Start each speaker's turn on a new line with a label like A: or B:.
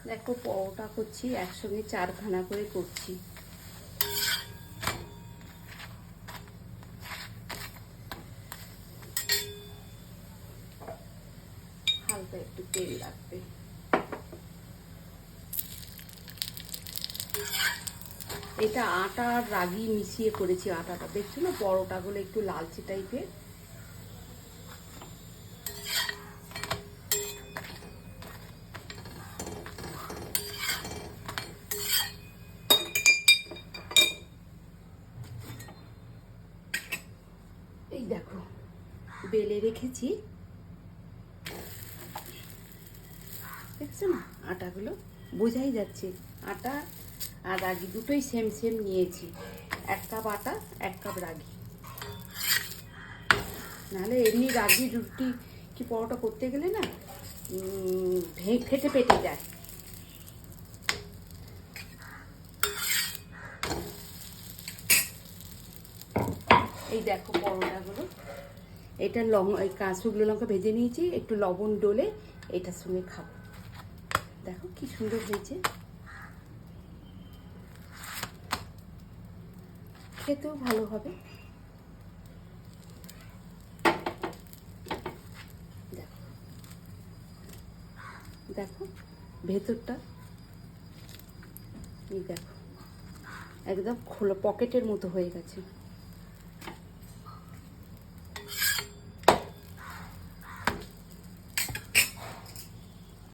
A: দেখো পরোটা করছি, একসঙ্গে 4খানা করে করছি। হালকা একটু তেল লাগবে। এটা আটা আর রাগি মিশিয়ে করেছি। আটাটা দেখছো না, পরোটাগুলো একটু লালচে টাইপের। এই দেখো বেলে রেখেছি, দেখছো না আটাগুলো, বোঝাই যাচ্ছে আটা আর রাগি দুটোই সেম সেম নিয়েছি। 1 কাপ আটা 1 কাপ রাগি। নাহলে এমনি রাগি রুটি কি পরোটা করতে গেলে না ফেটে ফেটে যায়। এই দেখো পরোটাগুলো, এটা শুকনো লঙ্কা ভেজে নিয়েছি, একটু লবণ ডলে এটার সঙ্গে খাবো। দেখো কি সুন্দর হয়েছে, খেতেও ভালো হবে। দেখো দেখো ভেতরটা, এই দেখো একদম খোলা পকেটের মতো হয়ে গেছে।